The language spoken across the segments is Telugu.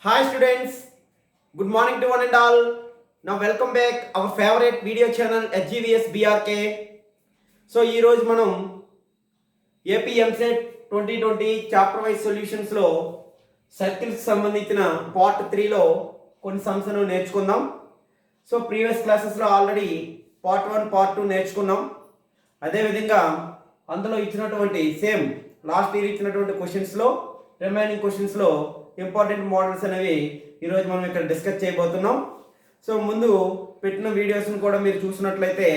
Hi students, good morning to one and all. Now welcome back our favorite video channel HGVS BRK. So ఈ రోజు మనం AP EAMCET 2020 chapter wise solutions లో సర్కిల్స్ సంబంధించిన పార్ట్ 3 లో కొన్ని సమ్స్ను నేర్చుకుందాం. సో ప్రీవియస్ క్లాసెస్ లో ఆల్రెడీ పార్ట్ 1 పార్ట్ 2 నేర్చుకున్నాం. అదే విధంగా అందులో ఇచ్చినటువంటి సేమ్ లాస్ట్ ఇయర్ ఇచ్చినటువంటి క్వశ్చన్స్ లో రిమైనింగ్ క్వశ్చన్స్ లో ఇంపార్టెంట్ మోడల్స్ అనేవి ఈరోజు మనం ఇక్కడ డిస్కస్ చేయబోతున్నాం. సో ముందు పెట్టిన వీడియోస్ని కూడా మీరు చూసినట్లయితే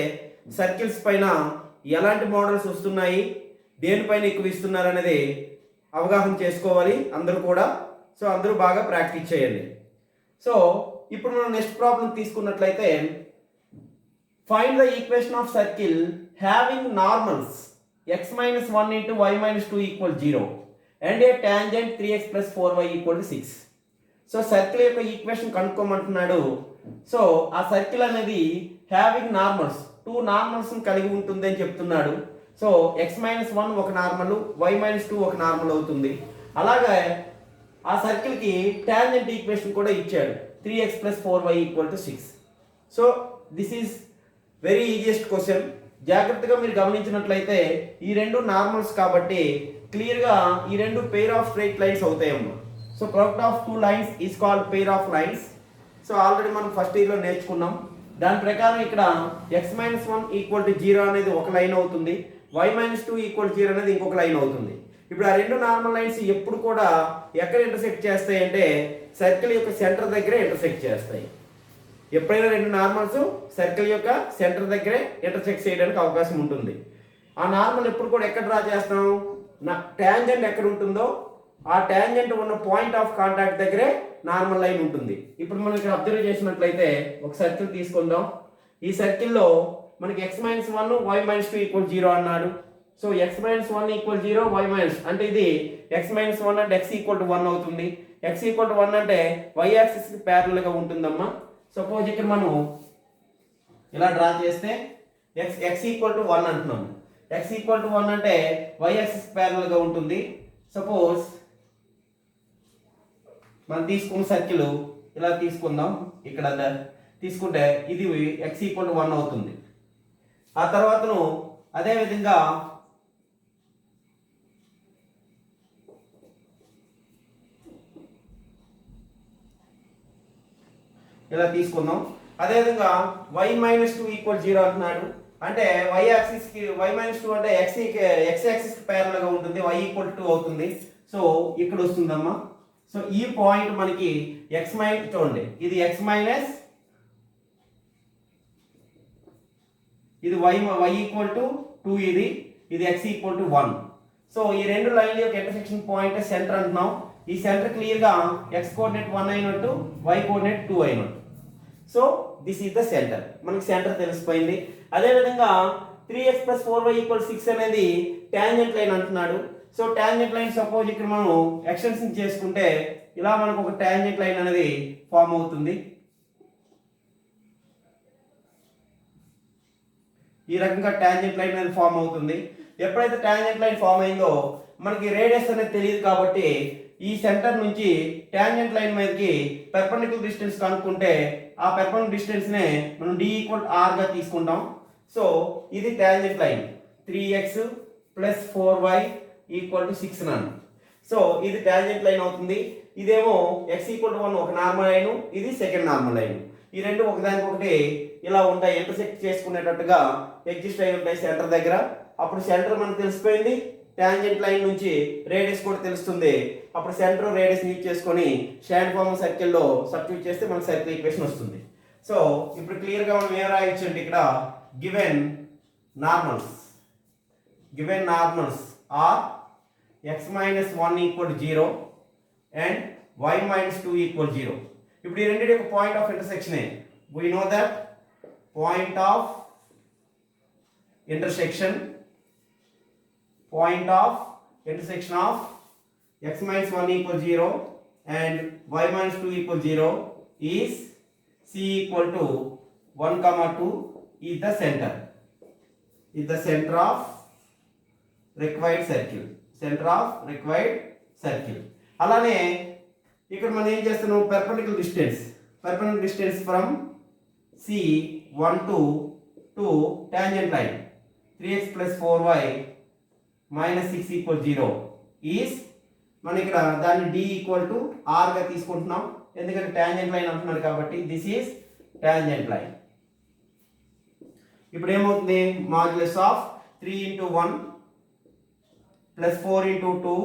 సర్కిల్స్ పైన ఎలాంటి మోడల్స్ వస్తున్నాయి, దేనిపైన ఎక్కువ ఇస్తున్నారు అనేది అవగాహన చేసుకోవాలి అందరూ కూడా. సో అందరూ బాగా ప్రాక్టీస్ చేయండి. సో ఇప్పుడు మనం నెక్స్ట్ ప్రాబ్లం తీసుకున్నట్లయితే find the equation of circle having normals x-1 into y-2 equals 0 and a tangent 3x plus 4y equal to 6. So circle యొక్క ఈక్వేషన్ కనుక్కోమంటున్నాడు. సో ఆ సర్కిల్ అనేది హ్యావింగ్ నార్మల్స్ 2 నార్మల్స్ని కలిగి ఉంటుంది అని చెప్తున్నాడు. సో x-1 ఒక నార్మల్, y-2 ఒక నార్మల్ అవుతుంది. అలాగే ఆ సర్కిల్కి టాంజెంట్ ఈక్వేషన్ కూడా ఇచ్చాడు 3x plus 4y equal to 6. So this is very easiest question. జాగ్రత్తగా మీరు గమనించినట్లయితే ఈ రెండు నార్మల్స్ కాబట్టి క్లియర్గా ఈ రెండు పెయిర్ ఆఫ్ స్ట్రైట్ లైన్స్ అవుతాయమ్మా. So product of two lines is called pair of lines. So already మనం ఫస్ట్ ఇయర్లో నేర్చుకున్నాం. దాని ప్రకారం ఇక్కడ x-1 ఈక్వల్ టు 0 అనేది ఒక లైన్ అవుతుంది, y-2 ఈక్వల్ టు 0 అనేది ఇంకొక లైన్ అవుతుంది. ఇప్పుడు ఆ రెండు నార్మల్ లైన్స్ ఎప్పుడు కూడా ఎక్కడ ఇంటర్సెక్ట్ చేస్తాయి అంటే సర్కిల్ యొక్క సెంటర్ దగ్గరే ఇంటర్సెక్ట్ చేస్తాయి. ఎప్పుడైనా రెండు నార్మల్స్ సర్కిల్ యొక్క సెంటర్ దగ్గరే ఇంటర్సెక్ట్ చేయడానికి అవకాశం ఉంటుంది. ఆ నార్మల్ ఎప్పుడు కూడా ఎక్కడ డ్రా చేస్తాం, ట్యాంజెంట్ ఎక్కడ ఉంటుందో ఆ ట్యాంజెంట్ ఉన్న పాయింట్ ఆఫ్ కాంటాక్ట్ దగ్గరే నార్మల్ లైన్ ఉంటుంది. ఇప్పుడు మనం ఇక్కడ అబ్జర్వ్ చేసినట్లయితే ఒక సర్కిల్ తీసుకుందాం. ఈ సర్కిల్లో మనకి x-1 y-2 ఈక్వల్ 0 అన్నాడు. సో x-1 ఈక్వల్ 0 y- అంటే ఇది x-1 అంటే x ఈక్వల్ టు 1 అవుతుంది. x ఈక్వల్ టు 1 అంటే y యాక్సిస్కి ప్యారలల్గా ఉంటుందమ్మా. సపోజ్ ఇక్కడ మనం ఇలా డ్రా చేస్తే x ఈక్వల్ టు 1 అంటున్నాము. x ఈక్వల్ టు 1 అంటే y యాక్సిస్ ప్యారలల్గా ఉంటుంది. సపోజ్ మనం తీసుకున్న సర్కిల్ ఇలా తీసుకుందాం. ఇక్కడ తీసుకుంటే ఇది x ఈక్వల్ టు 1 అవుతుంది. ఆ తర్వాతను అదే విధంగా ఇలా తీసుకుందాం. అదేవిధంగా y-2 ఈక్వల్ 0 అంటున్నాడు. అంటే y యాక్సిస్కి y-2 అంటే x యాక్సిస్కి ప్యారలల్గా ఉంటుంది, y ఈక్వల్ 2 అవుతుంది. సో ఇక్కడ వస్తుందమ్మా. సో ఈ పాయింట్ మనకి చూడండి, ఇది x మైనస్, ఇది y ఈక్వల్ టు 2, ఇది x ఈక్వల్ టు 1. సో ఈ రెండు లైన్ల యొక్క ఇంటర్సెక్షన్ పాయింట్ సెంటర్ అంటున్నాం. ఈ సెంటర్ క్లియర్గా x కోఆర్డినేట్ 1 అయినట్టు, y కోఆర్డినేట్ 2 అయినట్టు. So this is the centre. మనకి సెంటర్ తెలిసిపోయింది. అదేవిధంగా 3x plus 4y equal 6 అనేది టాంజెంట్ లైన్ అంటున్నాడు. సో టాంజెంట్ లైన్ సపోజ్ ఇక్కడ మనం ఎక్స్టెన్షన్ చేసుకుంటే ఇలా మనకు ఒక టాంజెంట్ లైన్ అనేది ఫామ్ అవుతుంది. ఈ రకంగా టాంజెంట్ లైన్ అనేది ఫామ్ అవుతుంది. ఎప్పుడైతే టాంజెంట్ లైన్ ఫామ్ అయిందో మనకి రేడియస్ అనేది తెలియదు కాబట్టి ఈ సెంటర్ నుంచి టాంజెంట్ లైన్ మీదకి పెర్పెండిక్యులర్ డిస్టెన్స్ కనుక్కుంటే ఆ పెర్పెండిక్యులర్ డిస్టెన్స్ నే మనం d ఈక్వల్ r గా తీసుకుంటాం. సో ఇది tangent line 3x plus 4y equal to 6 అన్నాను. సో ఇది టాంజెంట్ లైన్ అవుతుంది. ఇదేమో x ఈక్వల్ టు 1 ఒక నార్మల్ లైన్, ఇది సెకండ్ నార్మల్ లైన్. ఈ రెండు ఒకదానికొకటి ఇలా ఉంటాయి, ఇంటర్సెక్ట్ చేసుకునేటట్టుగా ఎగ్జిస్ట్ అయి ఉంటాయి సెంటర్ దగ్గర. అప్పుడు సెంటర్ మనకు తెలిసిపోయింది, టాంజెంట్ లైన్ నుంచి రేడియస్ కూడా తెలుస్తుంది. అప్పుడు సెంటర్ రేడియస్ యూజ్ చేసుకొని షాడ్ ఫార్మ్ సర్కిల్లో సబ్స్టిట్యూట్ చేస్తే మనకు సర్కిల్ ఈక్వేషన్ వస్తుంది. సో ఇప్పుడు క్లియర్గా మనం ఏం రాయొచ్చండి, ఇక్కడ given normals are x-1 equal 0 and y-2 equal 0. ఇప్పుడు ఈ రెండింటి యొక్క point of intersection we know that point of intersection of x-1 equal 0 and y-2 equal 0 is c equal to 1, 2 is the center of required circle. అలానే ఇక్కడ మనం ఏం చేస్తున్నాం, perpendicular distance from C1 to tangent line 3x plus 4y minus 6 equal 0 is మనం ఇక్కడ దాన్ని d ఈక్వల్ టు r గా తీసుకుంటున్నాం, ఎందుకంటే టాంజెంట్ లైన్ అంటున్నారు కాబట్టి దిస్ ఈస్ టాంజెంట్ లైన్. ఇప్పుడు ఏమవుతుంది, modulus of 3 into 1 plus 4 into 2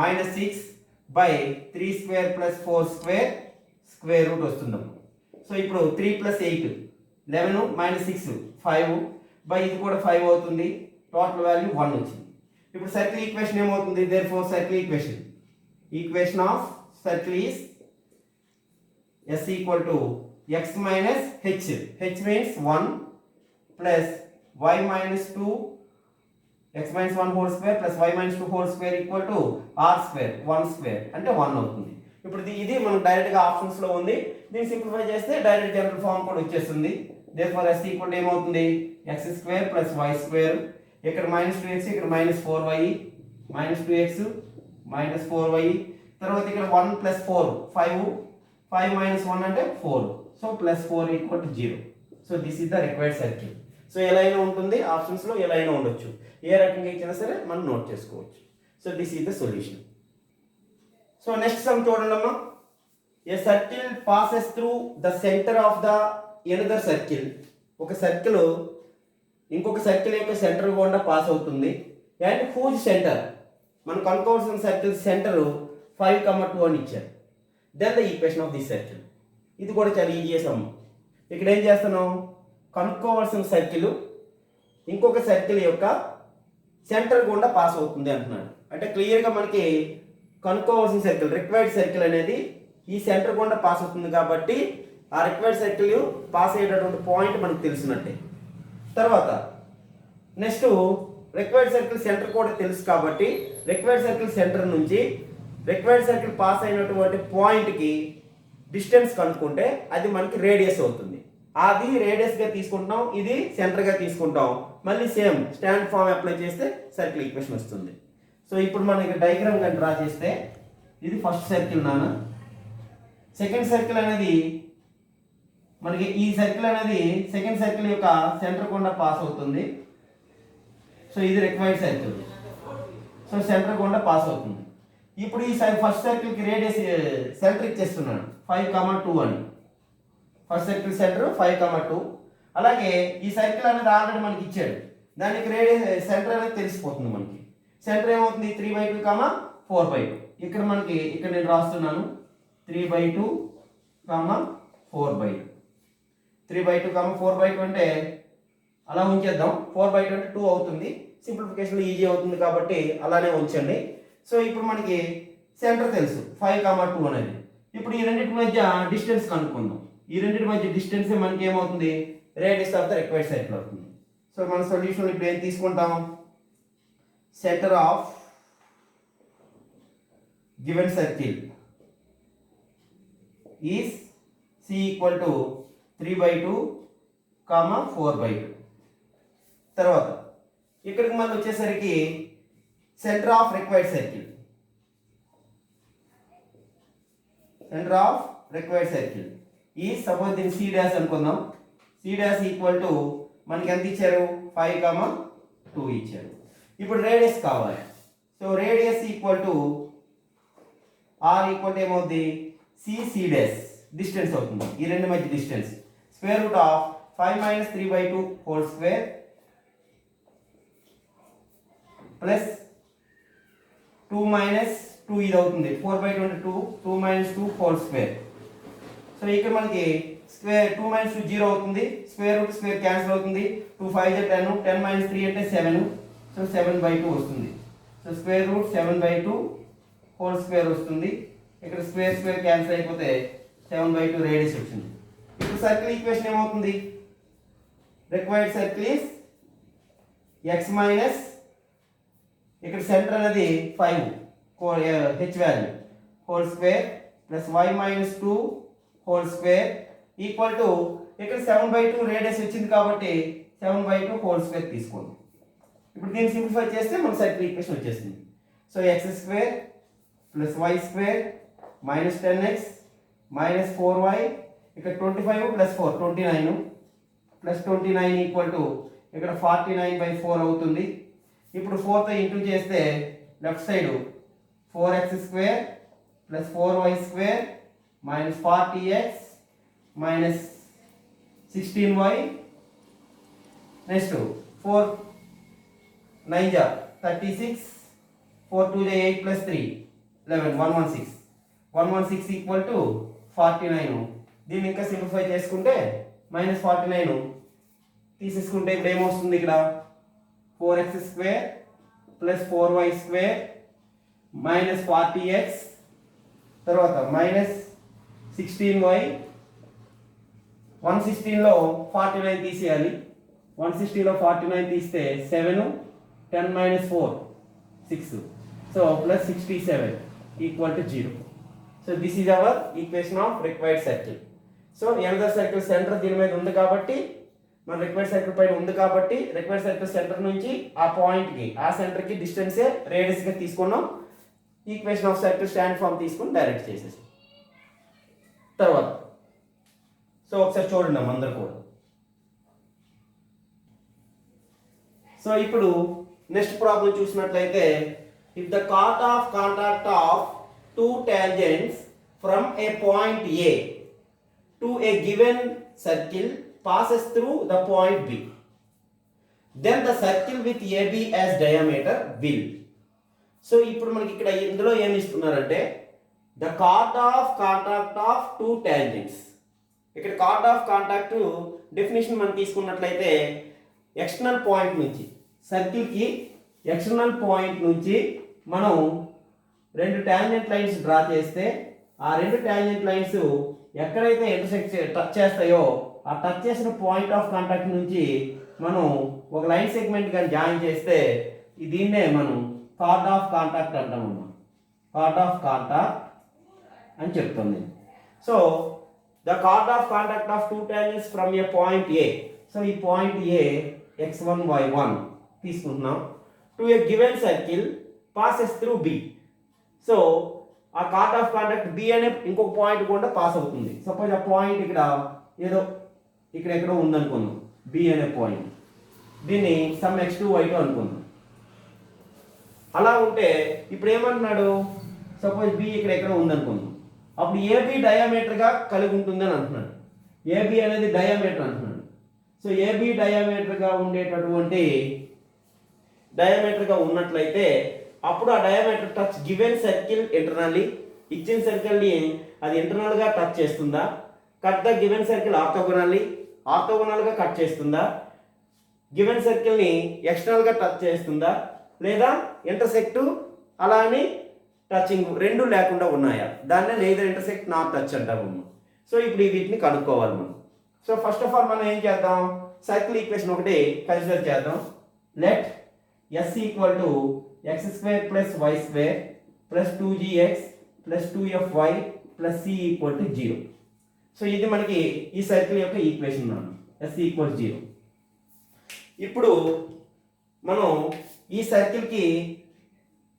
minus 6 by 3 square plus 4 square square root వస్తుంది. సో ఇప్పుడు 3 plus 8 11 minus 6 5 బై ఇది కూడా 5 అవుతుంది, టోటల్ వాల్యూ 1 వచ్చింది. ఇప్పుడు సర్కిల్ ఈక్వేషన్ ఏమవుతుంది, therefore circle equation of circle is s equal to x minus h means 1 plus y minus 2 x minus 1 whole square plus y minus 2 whole square equal to r square 1 square అంటే 1 అవుతుంది. ఇప్పుడు ఇది మనం డైరెక్ట్ గా ఆప్షన్స్ లో ఉంది, దీన్ని సింప్లిఫై చేస్తే డైరెక్ట్ జనరల్ ఫార్మ్ కూడా వచ్చేస్తుంది. దేర్ఫోర్ s ఈక్వల్ టు ఏమవుతుంది, x square plus y square, ఇక్కడ -2x ఇక్కడ -4y -2x -4y, తర్వాత ఇక్కడ 1 ప్లస్ 4 5 minus 1 అంటే 4, so plus 4 equal to 0. So this is the required circle. So ఎలా అయినా ఉంటుంది, ఆప్షన్స్ లో ఎలా అయినా ఉండొచ్చు, ఏ రకంగా ఇచ్చినా సరే మనం నోట్ చేసుకోవచ్చు. So this is the solution. So next sum చూడండి అమ్మా. A circle passes through the centre of the another circle. ఒక సర్కిల్ ఇంకొక సర్కిల్ యొక్క సెంటర్ గుండా పాస్ అవుతుంది. అండ్ హూజ్ సెంటర్, మనం కనుక్కోవాల్సిన సర్కిల్ సెంటర్ 5, 2 అని ఇచ్చారు. Then the equation of this circle. ఇది కూడా చాలా ఈజీ సమ్. ఇక్కడ ఏం చేస్తున్నాం, కనుక్కోవాల్సిన సర్కిల్ ఇంకొక సర్కిల్ యొక్క సెంటర్ గుండా పాస్ అవుతుంది అంటున్నాడు. అంటే క్లియర్గా మనకి కనుక్కోవాల్సిన సర్కిల్ రిక్వైర్డ్ సర్కిల్ అనేది ఈ సెంటర్ గుండా పాస్ అవుతుంది కాబట్టి ఆ రిక్వైర్డ్ సర్కిల్ పాస్ అయ్యేటటువంటి పాయింట్ మనకు తెలిసినట్టే. తర్వాత నెక్స్ట్ రిక్వైర్డ్ సర్కిల్ సెంటర్ కూడా తెలుసు కాబట్టి రిక్వైర్డ్ సర్కిల్ సెంటర్ నుంచి రిక్వైర్డ్ సర్కిల్ పాస్ అయినటువంటి పాయింట్కి డిస్టెన్స్ కనుక్కుంటే అది మనకి రేడియస్ అవుతుంది. అది రేడియస్గా తీసుకుంటాం, ఇది సెంటర్గా తీసుకుంటాం. మళ్ళీ సేమ్ స్టాండ్ ఫామ్ అప్లై చేస్తే సర్కిల్ ఈక్వేషన్ వస్తుంది. సో ఇప్పుడు మనకి డయాగ్రామ్ కానీ డ్రా చేస్తే ఇది ఫస్ట్ సర్కిల్ నాన్న. సెకండ్ సర్కిల్ అనేది మనకి ఈ సర్కిల్ అనేది సెకండ్ సర్కిల్ యొక్క సెంటర్ గుండా పాస్ అవుతుంది. సో ఇది రిక్వైర్డ్ సర్కిల్, సో సెంటర్ గుండా పాస్ అవుతుంది. ఇప్పుడు ఈ ఫస్ట్ సర్కిల్కి రేడియస్ సెంటర్ ఇచ్చేస్తున్నాను 5, 2 అని. First circle centre 5, 2. అలాగే ఈ సర్కిల్ అనేది ఆల్రెడీ మనకి ఇచ్చాడు, దానికి రేడియస్ సెంటర్ అనేది తెలిసిపోతుంది మనకి. సెంటర్ ఏమవుతుంది 3/2, 4/2. ఇక్కడ మనకి ఇక్కడ నేను రాస్తున్నాను 3/2, 4/2. 3/2, 4/2 అంటే అలా ఉంచేద్దాం. 4/2 అంటే 2 అవుతుంది. సింప్లిఫికేషన్ ఈజీ అవుతుంది కాబట్టి అలానే ఉంచండి. సో ఇప్పుడు మనకి సెంటర్ తెలుసు 5, 2 అనేది. ఇప్పుడు ఈ రెండింటి మధ్య డిస్టెన్స్ కనుక్కుందాం. ఈ రెండింటి మధ్య డిస్టెన్స్ మనకి ఏమవుతుంది, radius of the required circle అవుతుంది. సో మన సొల్యూషన్ ఇప్పుడు ఏం తీసుకుంటాం, centre of given circle is C equal to 3/2, 4/2. తర్వాత ఇక్కడికి మనం వచ్చేసరికి సెంటర్ ఆఫ్ రిక్వైర్డ్ సర్కిల్ ఈ సపోజ్ దీన్ని C డాష్ అనుకుందాం. C డాష్ ఈక్వల్ టు మనకి ఎంత ఇచ్చారు 5, 2 ఇచ్చారు. ఇప్పుడు రేడియస్ కావాలి. So radius equal to R equal to ఏమవుతుంది C డాష్ డిస్టెన్స్ అవుతుంది. ఈ రెండు మధ్య distance square root of 5 - 3/2 whole square plus 2 - 2 ఇది అవుతుంది 4/2 అంటే 2 - 2 హోల్ స్క్వేర్. సో ఇక్కడ మనకి స్క్వేర్ 2 - 2 0 అవుతుంది, స్క్వేర్ రూట్ స్క్వేర్ క్యాన్సిల్ అవుతుంది. 2 5 10, 10 - 3 అంటే 7, సో 7/2 వస్తుంది. So square root 7/2 whole square వస్తుంది. ఇక్కడ స్క్వేర్ క్యాన్సిల్ అయిపోతే 7/2 రేడియస్ వచ్చింది. ఇప్పుడు సర్కిల్ ఈక్వేషన్ ఏమవుతుంది, required circle is x minus ఇక్కడ సెంటర్ అనేది 5 h value whole square plus y - 2 whole square equal to ఇక్కడ 7/2 రేడియస్ వచ్చింది కాబట్టి 7/2 హోల్ స్క్వేర్ తీసుకోండి. ఇప్పుడు దీన్ని సింప్లిఫై చేస్తే మన సర్కిల్ ఈక్వేషన్ వచ్చేసింది. So x² + y² minus 10x minus 4y, ఇక్కడ 25 ప్లస్ 4 29 ప్లస్ 29 ఈక్వల్ టు ఇక్కడ 49/4 అవుతుంది. ఇప్పుడు 4తో ఇంటూ చేస్తే left side 4x² plus 4y² minus 40x minus 16y, next 4 9 जा 36, 4 2 जा 8 प्लस 3 11 116 ఈక్వల్ టు 49. దీన్ని ఇంకా సింప్లిఫై చేసుకుంటే మైనస్ 49 తీసేసుకుంటే ఇప్పుడు ఏమొస్తుంది, ఇక్కడ 4x² plus 4y² minus 40x తర్వాత మైనస్ 16y. 116లో 49 తీసేయాలి. 160లో 49 తీస్తే 7 10 minus 4 6, so plus 67 equal to 0. So this is our equation of required circle. So another circle center దీని మీద ఉంది కాబట్టి మన రిక్వైర్డ్ సర్కిల్ పైన ఉంది కాబట్టి రిక్వైర్డ్ సర్కిల్ సెంటర్ నుంచి ఆ పాయింట్ కి ఆ సెంటర్ కి డిస్టెన్స్ రేడియస్ గా తీసుకున్నాం. Equation of circle stand form తీసుకొని డైరెక్ట్ చేసేసాం. తర్వాత సో ఒకసారి చూడండి అందరూ కూడా. సో ఇప్పుడు నెక్స్ట్ ప్రాబ్లం చూసినట్లయితే, ఇఫ్ ద కాట్ of contact of two tangents from a point A to a given circle passes through the point B, then the circle with AB as diameter will. So ఇప్పుడు మనకి ఇక్కడ ఇందులో ఏమి ఇస్తున్నారంటే ద కాట్ of contact of two tangents. ఇక్కడ కాట్ ఆఫ్ కాంటాక్ట్ డెఫినేషన్ మనం తీసుకున్నట్లయితే ఎక్స్టర్నల్ పాయింట్ నుంచి సర్కిల్కి ఎక్స్టర్నల్ పాయింట్ నుంచి మనం రెండు టాంజెంట్ లైన్స్ డ్రా చేస్తే ఆ రెండు టాంజెంట్ లైన్స్ ఎక్కడైతే ఇంటర్సెక్ట్ టచ్ చేస్తాయో ఆ టచ్ చేసిన పాయింట్ ఆఫ్ కాంటాక్ట్ నుంచి మనం ఒక లైన్ సెగ్మెంట్ కానీ జాయిన్ చేస్తే దీన్నే మనం కార్డ్ ఆఫ్ కాంటాక్ట్ అంటామమ్మా. కార్డ్ ఆఫ్ కాంటాక్ట్ అని చెప్తుంది. So the chord of contact of two tangents from a point A. So ఈ పాయింట్ ఏ x1 y1 తీసుకుంటున్నాం. To a given circle passes through B. So ఆ కార్డ్ ఆఫ్ కాంటాక్ట్ బి అనే ఇంకొక పాయింట్ కూడా పాస్ అవుతుంది. సపోజ్ ఆ పాయింట్ ఇక్కడ ఏదో ఇక్కడ ఎక్కడో ఉందనుకుందాం, బి అనే పాయింట్. దీన్ని సమ్ x2 y2 అనుకుందాం. అలా ఉంటే ఇప్పుడు ఏమంటున్నాడు, సపోజ్ బి ఇక్కడ ఎక్కడో ఉందనుకుందాం. అప్పుడు ఏబి డయామీటర్గా కలిగి ఉంటుందని అంటున్నాడు. ఏబి అనేది డయామీటర్ అంటున్నాడు. సో ఏబి డయామీటర్గా ఉండేటటువంటి డయామీటర్గా ఉన్నట్లయితే అప్పుడు ఆ diameter touch given circle internally, ఇచ్చిన సర్కిల్ని అది ఇంటర్నల్గా టచ్ చేస్తుందా, కట్ ద గివెన్ సర్కిల్ ఆర్థోగోనల్గా కట్ చేస్తుందా, గివెన్ సర్కిల్ని ఎక్స్టర్నల్గా టచ్ చేస్తుందా, లేదా ఇంటర్సెక్ట్ అలా అని టచింగ్ రెండు లేకుండా ఉన్నాయా, దాన్నే నెయిదర్ ఇంటర్సెక్ట్ నాట్ టచ్ అంటాము. సో ఇప్పుడు వీటిని కనుక్కోవాలి మనం. సో ఫస్ట్ ఆఫ్ ఆల్ మనం ఏం చేద్దాం, సర్కిల్ ఈక్వేషన్ ఒకటి కన్సిడర్ చేద్దాం. Let s equal to x² plus y² plus 2gx plus 2fy plus c equal to 0. So ఇది మనకి ఈ సర్కిల్ యొక్క ఈక్వేషన్ అన్నాను, s ఈక్వల్ 0. ఇప్పుడు మనం ఈ సర్కిల్కి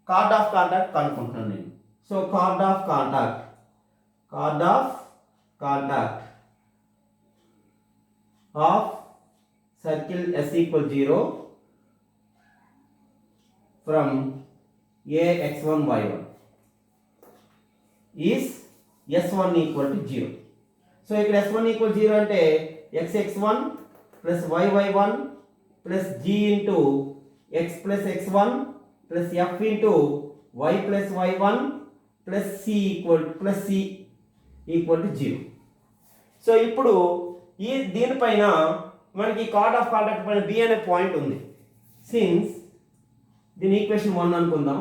కార్డ్ ఆఫ్ కాంటాక్ట్ కనుక్కుంటున్నాను నేను. So card of contact of circle s equal 0 from A x1 y1 is s1 equal to 0. So ఇక్కడ s1 ఈక్వల్ 0 అంటే xx1 plus yy1 plus g into x plus x1 plus f into y plus y1 plus c equal to 0. So ఇప్పుడు దీనిపైన మనకి కార్డ్ ఆఫ్ కాంటాక్ట్ పైన b అనే పాయింట్ ఉంది. సిన్స్ దీని ఈక్వేషన్ 1 అనుకుందాం.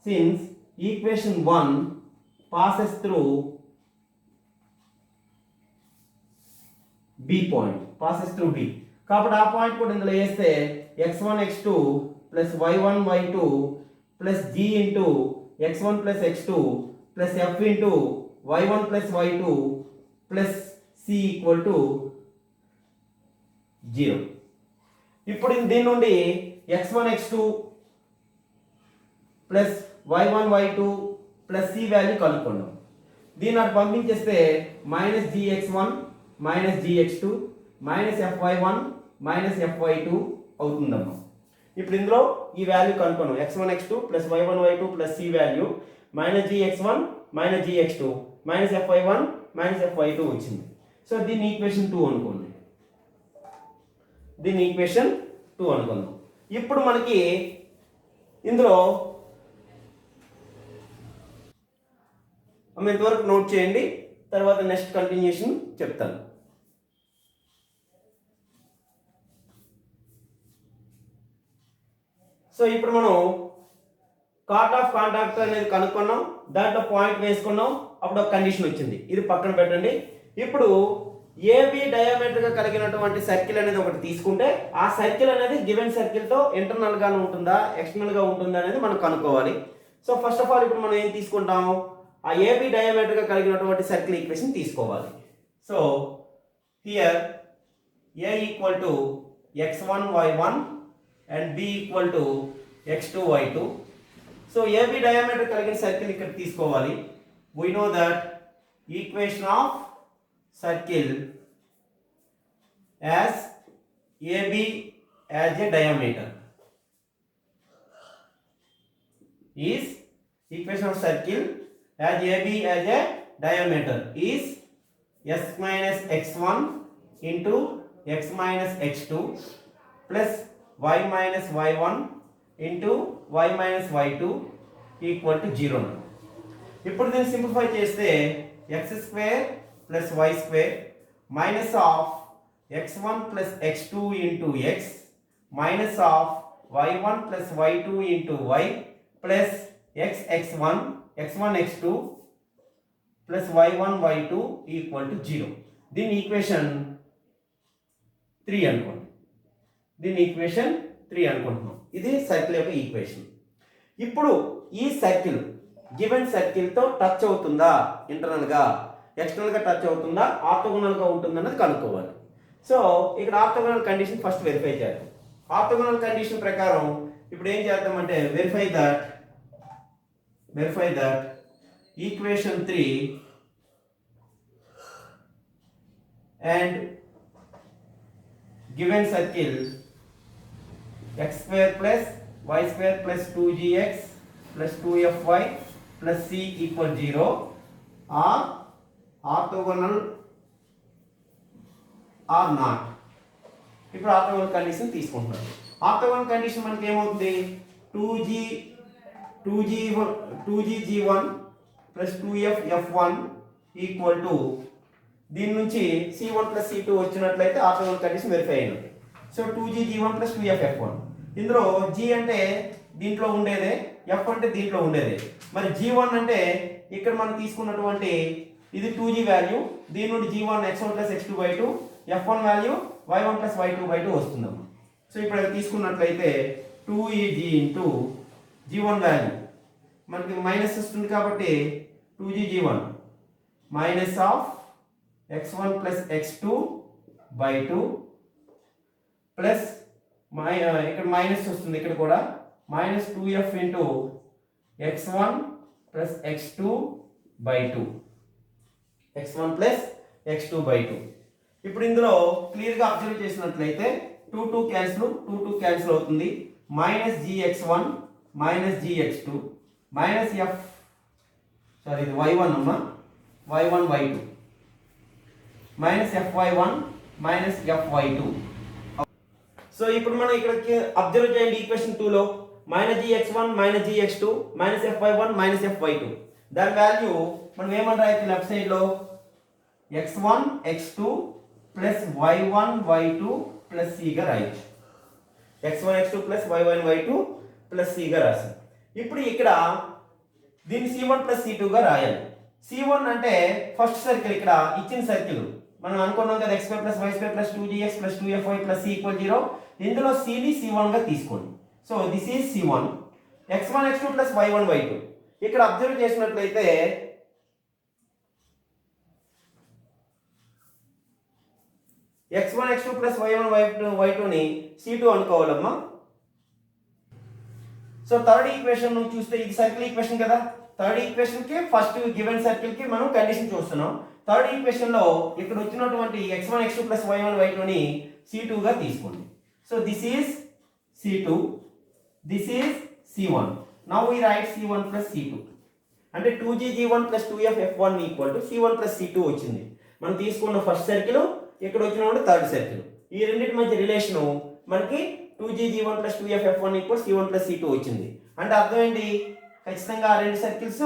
Since equation 1 passes through b point, passes through b. కాబట్టి ఆ పాయింట్ కూడా ఇందులో వేస్తే x1 x2 plus y1 y2 plus g into x1 plus x2 plus f into y1 plus y2 plus c equal to 0. ఇప్పుడు దీని నుండి x1 x2 plus y1 y2 plus c value కనుక్కుందాం. దీన్ని అటు పంపించేస్తే minus gx1 minus gx2 minus fy1 minus fy2 అవుతుందమ్మా. ఇప్పుడు ఇందులో ఈ వాల్యూ కనుక్కున్నాం, x1 x2 plus y1 y2 plus c value minus gx1 minus gx2 minus fy1 minus fy2 వచ్చింది. సో దీన్ని ఈక్వేషన్ 2 అనుకోండి, దీన్ని ఈక్వేషన్ 2 అనుకుందాం. ఇప్పుడు మనకి ఇందులో ఇంతవరకు నోట్ చేయండి, తర్వాత నెక్స్ట్ కంటిన్యూషన్ చెప్తాను. సో ఇప్పుడు మనం కాట్ ఆఫ్ కాంటాక్ట్ అనేది కనుక్కున్నాం, దాంట్లో పాయింట్ వేసుకున్నాం, అప్పుడు ఒక కండిషన్ వచ్చింది, ఇది పక్కన పెట్టండి. ఇప్పుడు ఏబి డయామీటర్గా కలిగినటువంటి సర్కిల్ అనేది ఒకటి తీసుకుంటే ఆ సర్కిల్ అనేది గివెన్ సర్కిల్తో ఇంటర్నల్గానే ఉంటుందా ఎక్స్టర్నల్గా ఉంటుందా అనేది మనం కనుక్కోవాలి. సో ఫస్ట్ ఆఫ్ ఆల్ ఇప్పుడు మనం ఏం తీసుకుంటాం, ఆ ఏబి డయామీటర్గా కలిగినటువంటి సర్కిల్ ఈక్వేషన్ తీసుకోవాలి. So here A equal to x1 y1 and b equal to x2 y2. So AB diameter కలిగిన సర్కిల్ ఇక్కడ తీసుకోవాలి. We know that equation of circle as AB as a diameter is equation of circle as AB as a diameter is s minus x1 into x minus x2 plus y minus y1 into y minus y2 equal to 0. ఇప్పుడు దీన్ని సింప్లిఫై చేస్తే x square plus y square minus of x1 plus x2 into x minus of y1 plus y2 into y plus x1 x2 plus y1 y2 equal to 0. దీని ఈక్వేషన్ 3 అనుకోండి, దీని ఈక్వేషన్ 3 అనుకుంటున్నాం. ఇది సర్కిల్ యొక్క ఈక్వేషన్. ఇప్పుడు ఈ సర్కిల్ గివెన్ సర్కిల్తో టచ్ అవుతుందా ఇంటర్నల్గా ఎక్స్టర్నల్గా టచ్ అవుతుందా ఆర్థోగోనల్గా ఉంటుందన్నది కనుక్కోవాలి. సో ఇక్కడ ఆర్థోగోనల్ కండిషన్ ఫస్ట్ వెరిఫై చేయాలి. ఆర్థోగోనల్ కండిషన్ ప్రకారం ఇప్పుడు ఏం చేద్దామంటే verify that equation 3 and given circle x square plus y square plus 2gx plus 2fy plus c equal 0 are orthogonal or not. ఇప్పుడు ఆర్థోగోనల్ కండిషన్ తీసుకుంటున్నాం. ఆర్థోగోనల్ కండిషన్ మనకి ఏమవుతుంది, 2gg1 plus 2f1 equal to దీని నుంచి c1 ప్లస్ c2 వచ్చినట్లయితే ఆర్థోగోనల్ కండిషన్ వెరిఫై అయినట్టు. సో 2gg1 ప్లస్ 2f1, ఇందులో g అంటే దీంట్లో ఉండేదే, f అంటే దీంట్లో ఉండేదే. మరి g1 అంటే ఇక్కడ మనం తీసుకున్నటువంటి ఇది 2g వాల్యూ, దీని నుండి g1 x1 plus x2/2 f1 value y1 plus y2/2 వస్తుందమ్మా. సో ఇప్పుడు అది తీసుకున్నట్లయితే 2eg ఇంటూ g1 వాల్యూ మనకి మైనస్ వస్తుంది కాబట్టి 2g(g1) minus of x1 plus x2/2 plus ఇక్కడ మైనస్ వస్తుంది, ఇక్కడ కూడా minus 2f into x1 plus x2/2 x1 plus x2/2. ఇప్పుడు ఇందులో క్లియర్గా అబ్జర్వ్ చేసినట్లయితే 2 క్యాన్సిల్ అవుతుంది. Minus gx1 minus gx2 minus ఇది y1 అమ్మా, y1 y2 minus fy1 minus fy2. So ఇప్పుడు మనం ఇక్కడ అబ్జర్వ్ చేయండి, ఈక్వేషన్ 2లో minus gx1 minus gx2 minus fy1 minus fy2, దాని వాల్యూ మనం ఏమని రాయొచ్చు, లెఫ్ట్ సైడ్లో x1 x2 plus y1 y2 plus cగా రాయొచ్చు. x1 x2 plus y1 y2 plus cగా రాసాం. ఇప్పుడు ఇక్కడ దీన్ని c1 ప్లస్ c2గా రాయాలి. c1 అంటే ఫస్ట్ సర్కిల్, ఇక్కడ ఇచ్చిన సర్కిల్ మనం అనుకున్నాం కదా, x2 plus y2 plus 2gx plus 2fy plus c equal 0. ఇందులో cని c1గా తీసుకోండి. So this is c1. x1 x2 plus y1 y2 ఇక్కడ అబ్జర్వ్ చేసినట్లయితే x1 x2 ప్లస్ y1 y2ని c2 అనుకోవాలమ్మా. సో థర్డ్ ఈక్వేషన్ చూస్తే ఇది సర్కిల్ ఈక్వేషన్ కదా, థర్డ్ ఈక్వేషన్ కి ఫస్ట్ గివెన్ సర్కిల్ కి మనం కండిషన్ చూస్తున్నాం. థర్డ్ ఈక్వేషన్ లో ఇక్కడ వచ్చినటువంటి x1 x2 plus y1 y2 ని c2 గా తీసుకోండి. So this is c2, this is c1. Now we write c1 plus c2 అంటే 2g(g1 + 2f(f1) = c1 + c2 వచ్చింది. మనం తీసుకున్న ఫస్ట్ సర్కిల్, ఇక్కడ వచ్చిన థర్డ్ సర్కిల్, ఈ రెండింటి మధ్య రిలేషన్ మనకి 2g(g1 + 2f(f1) = c1 + c2 వచ్చింది. అంటే అర్థం ఏంటి? ఖచ్చితంగా ఆ రెండు circles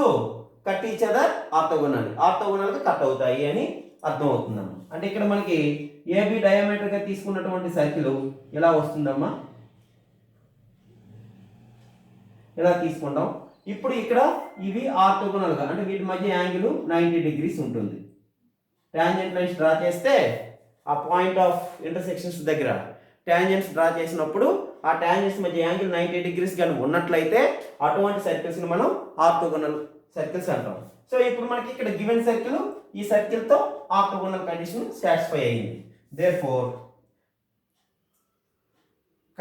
cut each other orthogonal గా కట్ అవుతాయి అని అర్థం అవుతుందమ్మా. అంటే ఇక్కడ మనకి AB డయామీటర్ గా తీసుకున్నటువంటి సర్కిల్ ఎలా వస్తుందమ్మా, ఇలా తీసుకుంటాం. ఇప్పుడు ఇక్కడ ఇవి ఆర్థోగోనల్ గా అంటే వీటి మధ్య యాంగిల్ 90 డిగ్రీస్ ఉంటుంది. టాంజెంట్ లైన్స్ డ్రా చేస్తే ఆ పాయింట్ ఆఫ్ ఇంటర్సెక్షన్స్ దగ్గర టాంజెంట్స్ డ్రా చేసినప్పుడు ఆ టాంజెంట్స్ మధ్య యాంగిల్ 90 డిగ్రీస్ కానీ ఉన్నట్లయితే అటువంటి సర్కిల్స్ ని మనం ఆర్థోగోనల్ సర్కిల్స్ అంటాం. సో ఇప్పుడు మనకి ఇక్కడ గివెన్ సర్కిల్, ఈ సర్కిల్ తో ఆర్థోగోనల్ కండిషన్ సాటిస్ఫై అయ్యింది. Therefore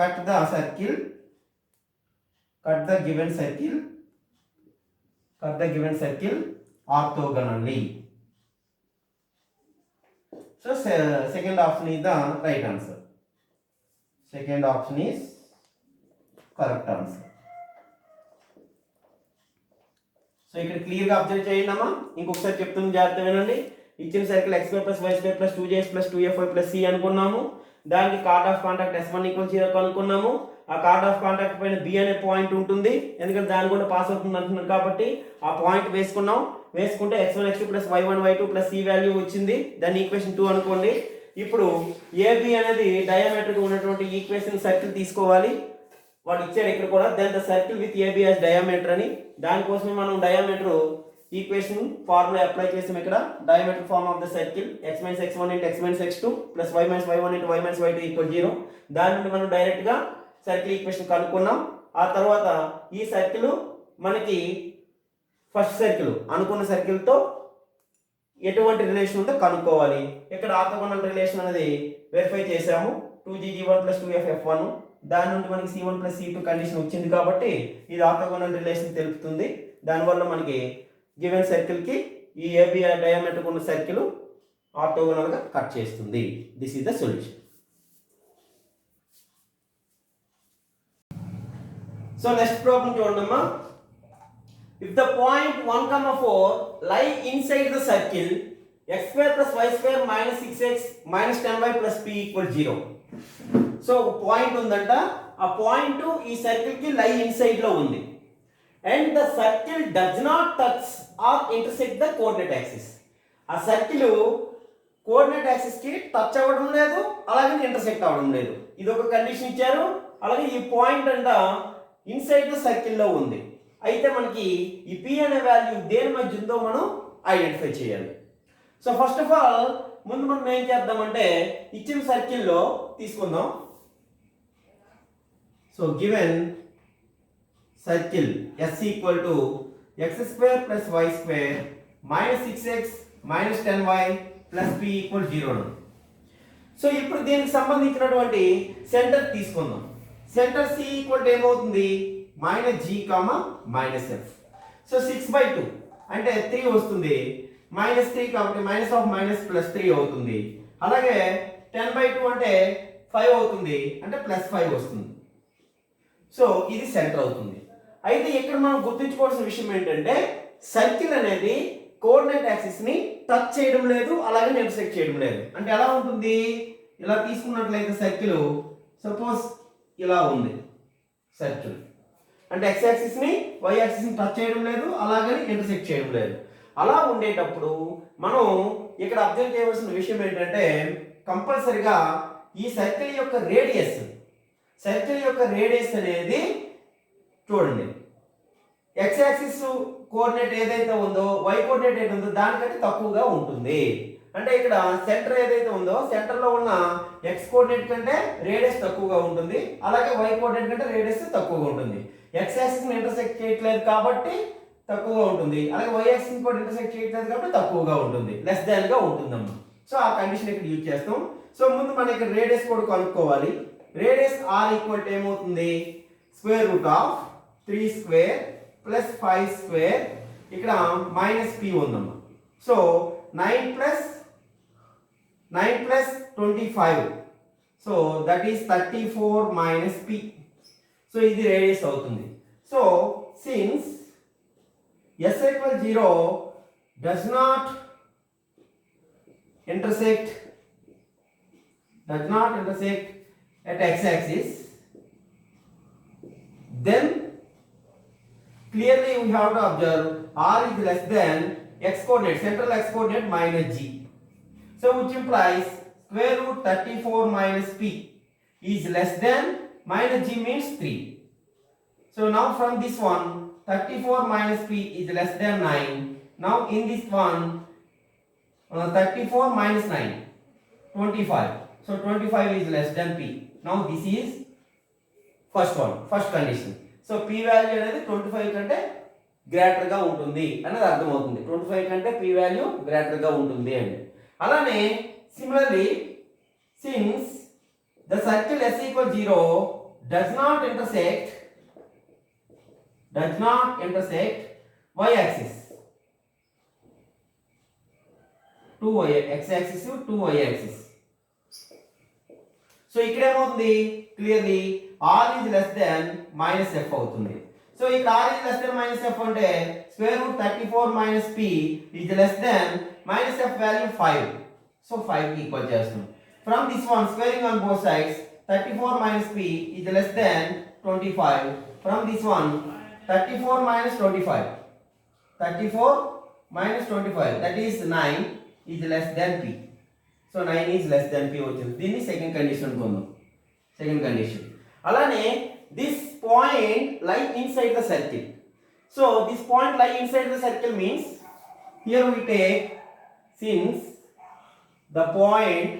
cut the circle, cut the given circle orthogonally. So second option is the right answer. Second option is correct answer. So ఇక్కడ క్లియర్ గా అబ్జర్వ్ చేయండి అమ్మా. ఇంకొకసారి చెప్తున్న జాగ్రత్త వినండి. ఇచ్చిన circle x2 + y2 + 2jx + 2fy + c అనుకున్నాము. దానికి కార్డ్ ఆఫ్ కాంటాక్ట్ s1 = 0 అనుకున్నాము. ఆ కార్డ్ ఆఫ్ కాంటాక్ట్ పైన B అనే పాయింట్ ఉంటుంది, ఎందుకంటే దాని కూడా పాస్ అవుతుంది అంటున్నాం కాబట్టి ఆ పాయింట్ వేసుకున్నాం. వేసుకుంటే x1 x2 + y1 y2 + c value వచ్చింది. దాన్ని ఈక్వేషన్ 2 అనుకోండి. ఇప్పుడు AB అనేది డయామీటర్ గా ఉన్నటువంటి ఈక్వేషన్ సర్కిల్ తీసుకోవాలి. వాడు ఇచ్చాడు ఇక్కడ కూడా, then the circle with AB as diameter అని. దానికోసమే మనం డయామీటర్ ఈక్వేషన్ ఫార్ములా అప్లై చేసాం. ఇక్కడ diameter form of the circle x - x1 × x - x2 + y - y1 × y - y2 = 0. దాని నుండి మనం డైరెక్ట్ గా సర్కిల్ ఈక్వేషన్ కనుక్కున్నాం. ఆ తర్వాత ఈ సర్కిల్ మనకి ఫస్ట్ సర్కిల్ అనుకున్న సర్కిల్ తో ఎటువంటి రిలేషన్ ఉందో కనుక్కోవాలి. ఇక్కడ ఆర్థోగోనల్ రిలేషన్ అనేది వెరిఫై చేసాము. 2g(g1 + 2f(f1), దాని నుండి మనకి c1 + c2 కండిషన్ వచ్చింది కాబట్టి ఇది ఆర్థోగోనల్ రిలేషన్ తెలుపుతుంది. దానివల్ల మనకి గివెన్ సర్కిల్ కి ఈ AB డయామీటర్ ఉన్న సర్కిల్ ఆర్థోగోనల్ గా కట్ చేస్తుంది. This is the solution. So next problem చూడండమ్మా. If the point 1, 4 lie inside the circle x² + y² - 6x - 10y + p = 0. So ఒక పాయింట్ ఉందంట, ఆ పాయింట్ ఈ సర్కిల్ కి లై ఇన్సైడ్ లో ఉంది. And the circle does not touch are intersect the coordinate axis. ఆ సర్కిల్ కోఆర్డినేట్ యాక్సిస్ కి టచ్ అవ్వడం లేదు, అలాగే ఇంటర్సెక్ట్ అవ్వడం లేదు. ఇది ఒక కండిషన్ ఇచ్చారు. అలాగే ఈ పాయింట్ అంట ఇన్సైడ్ ద సర్కిల్ లో ఉంది. అయితే మనకి ఈ p అనే వాల్యూ దేని మధ్య ఉందో మనం ఐడెంటిఫై చేయాలి. సో ఫస్ట్ ఆఫ్ ఆల్ ముందు మనం ఏం చేద్దామంటే ఇచ్చిన సర్కిల్లో తీసుకుందాం. So given circle s = x² + y² - 6x - 10y + p = 0. So ఇప్పుడు దీనికి సంబంధించినటువంటి సెంటర్ తీసుకుందాం. సెంటర్ c = ఏమవుతుంది? -g, -f. సో 6/2 అంటే 3 వస్తుంది. -3 కాబట్టి -(-) అవుతుంది. అలాగే 10/2 అంటే 5 అవుతుంది, అంటే +5 వస్తుంది. సో ఇది సెంటర్ అవుతుంది. అయితే ఇక్కడ మనం గుర్తుంచుకోవాల్సిన విషయం ఏంటంటే సర్కిల్ అనేది కోఆర్డినేట్ యాక్సిస్ ని టచ్ చేయడం లేదు, అలాగే ఇంటర్సెక్ట్ చేయడం లేదు. అంటే ఎలా ఉంటుంది? ఇలా తీసుకున్నట్లయితే సర్కిల్ సపోజ్ ఇలా ఉంది సర్కిల్, అంటే x యాక్సిస్ ని y యాక్సిస్ ని టచ్ చేయడం లేదు, అలాగే ఇంటర్సెక్ట్ చేయడం లేదు. అలా ఉండేటప్పుడు మనం ఇక్కడ అబ్జర్వ్ చేయవలసిన విషయం ఏంటంటే కంపల్సరిగా ఈ సర్కిల్ యొక్క రేడియస్ అనేది చూడండి, x యాక్సిస్ కోఆర్డినేట్ ఏదైతే ఉందో y కోఆర్డినేట్ ఏదైతే ఉందో దానికంటే తక్కువగా ఉంటుంది. అంటే ఇక్కడ సెంటర్ ఏదైతే ఉందో సెంటర్ లో ఉన్న x కోఆర్డినేట్ కంటే రేడియస్ తక్కువగా ఉంటుంది, అలాగే y కోఆర్డినేట్ కంటే రేడియస్ తక్కువగా ఉంటుంది. x యాక్సిస్ ని ఇంటర్సెక్ట్ చేయట్లేదు కాబట్టి తక్కువగా ఉంటుంది, అలాగే y యాక్సిస్ ని కూడా ఇంటర్సెక్ట్ చేయట్లేదు కాబట్టి తక్కువగా ఉంటుంది, లెస్ దాన్ గా ఉంటుందమ్మా. సో ఆ కండిషన్ ఇక్కడ యూజ్ చేస్తాం. సో ముందు మనం ఇక్కడ రేడియస్ కూడా కనుక్కోవాలి. రేడియస్ r = ఏమవుతుంది? √3² + 5² ఇక్కడ మైనస్ పి ఉందమ్మా. So 9 plus 25, so that is 34 minus P. So ఇది రేడియస్ అవుతుంది. So since s equal 0 does not intersect at x-axis, then clearly we have to observe r is less than x coordinate, central x coordinate minus g. So which implies square root 34 minus p is less than, minus g means 3. So now from this one 34 minus p is less than 9. Now in this one 34 minus 9, 25. So 25 is less than p. Now this is first condition. So p value అనేది 25 కంటే గ్రేటర్ గా ఉంటుంది అనేది అర్థమవుతుంది. 25 కంటే p వాల్యూ గ్రేటర్ గా ఉంటుంది అని. అలానే similarly since the circle s equal 0 does not intersect y axis, 2y x axis to y axis. So ఇక్కడ ఏమవుతుంది, clearly r is less than minus f అవుతుంది. సో ఇక్కడ r is less than minus f అంటే square root 34 minus p is less than minus f value 5. So 5 కి ఈక్వల్ చేస్తాం. From this one squaring on both sides 34 minus p is less than 25. From this one 34 minus 25 that is 9 is less than p. So 9 is less than p వచ్చింది. దీన్ని సెకండ్ కండిషన్ కొందాం. Second condition. అలానే this point lie inside the circle. So this point lie inside the circle means here we take, since the point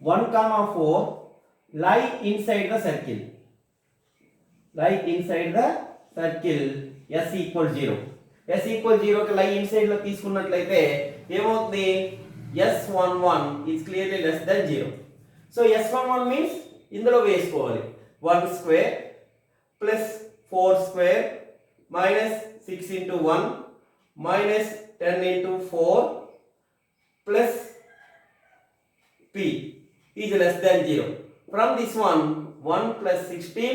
1,4 lie inside the circle, s equal 0. s equal 0 కి లై ఇన్సైడ్ లో తీసుకున్నట్లయితే ఏమవుతుంది, s11 is clearly less than 0. So s11 means ఇందులో వేసుకోవాలి 1 square plus 4 square minus 6 into 1 minus 10 into 4 plus p is less than 0. From this one 1 plus 16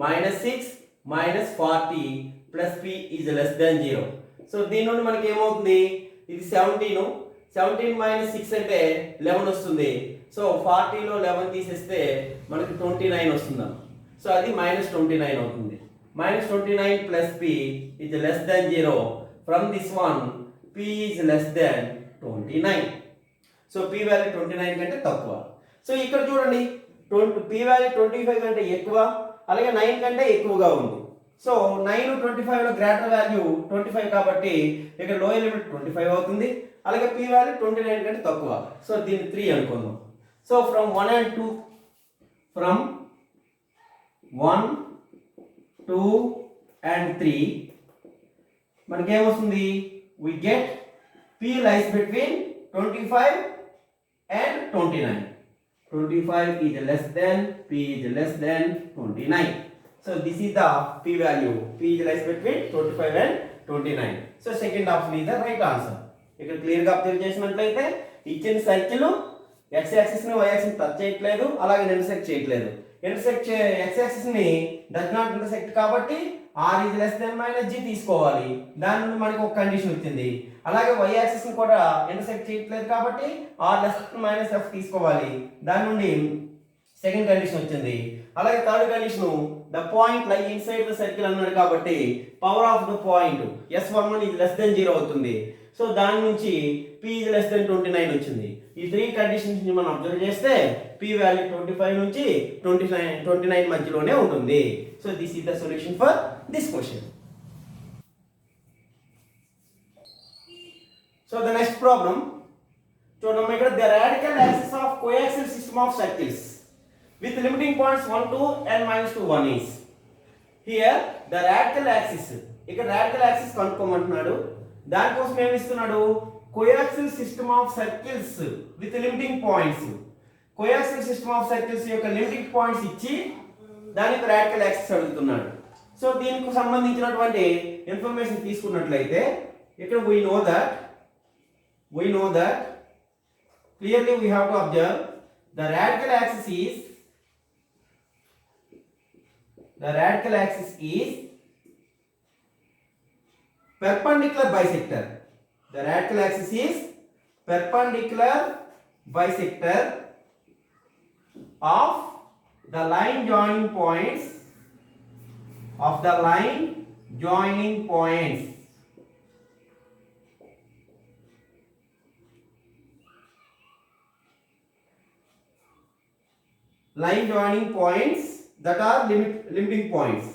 minus 6 minus 40 plus p is less than 0. So దీని నుండి మనకి ఏమవుతుంది, ఇది 17 minus 6 అంటే 11 వస్తుంది. సో 40 లో 11 తీసేస్తే మనకి 29 వస్తుంది. సో అది మైనస్ 29 అవుతుంది. minus 29 plus p is less than 0. From this one p is less than 29. So p value 29 కంటే తక్కువ. సో ఇక్కడ చూడండి p వాల్యూ 25 కంటే ఎక్కువ, అలాగే 9 కంటే ఎక్కువగా ఉంది. సో 9 25 లో గ్రేటర్ వాల్యూ 25 కాబట్టి ఇక్కడ లోయర్ లిమిట్ 25 అవుతుంది. అలాగే p వాల్యూ 29 కంటే తక్కువ. సో దీన్ని 3 అనుకుందాం. సో from 1 and 2 1 2 and 3 మనకి ఏమొస్తుంది, we get p lies between 25 and 29. 25 is less than, p is less than 29. So this is the p value. P is lies between 25 and 29. So second option is the right answer. ఇక్కడ క్లియర్ గా అబ్జర్వ్ చేసినట్లయితే ఇచ్చిన సర్కిల్ x యాక్సిస్ ని y యాక్సిస్ టచ్ చేయట్లేదు, అలాగే ఇంటర్సెక్ట్ చేయట్లేదు. ఇంటర్సెక్ట్ x యాక్సిస్ ని డస్ నాట్ ఇంటర్సెక్ట్ కాబట్టి r is less than minus g తీసుకోవాలి. దాని నుండి మనకి ఒక కండిషన్ వచ్చింది. అలాగే y యాక్సిస్ ని కూడా ఇంటర్సెక్ట్ చేయట్లేదు కాబట్టి r less than minus f తీసుకోవాలి. దాని నుండి సెకండ్ కండిషన్ వచ్చింది. అలాగే థర్డ్ కండిషన్ ద పాయింట్ లై ఇన్సైడ్ ద సర్కిల్ అన్నాడు కాబట్టి power of the point s11 is less than 0 అవుతుంది. సో దాని నుంచి p is less than 29 వచ్చింది. ఈ త్రీ కండిషన్స్ ని మనం అబ్జర్వ్ చేస్తే p వాల్యూ 25 నుంచి 29 మధ్యలోనే ఉంటుంది. So this is the solution for this question. So the next problem చూడండి, ఇక్కడ the radical axis of coaxial system of circles with limiting points 1 2 and minus 2 1 is here the radical axis. ఇక్కడ radical axis కనుక్కోమంటున్నాడు. దానికోసం ఏమి ఇస్తున్నాడు, coaxial system of circles with limiting points. Coaxial system of circles యొక్క లిమిటింగ్ పాయింట్స్ ఇచ్చి దానికి రాడికల్ యాక్సిస్ అడుగుతున్నాడు. సో దీనికి సంబంధించినటువంటి ఇన్ఫర్మేషన్ తీసుకున్నట్లయితే ఇక్కడ we know that clearly we have to observe the radical axis is perpendicular bisector. The radical axis is perpendicular bisector of the line joining points that are limiting points.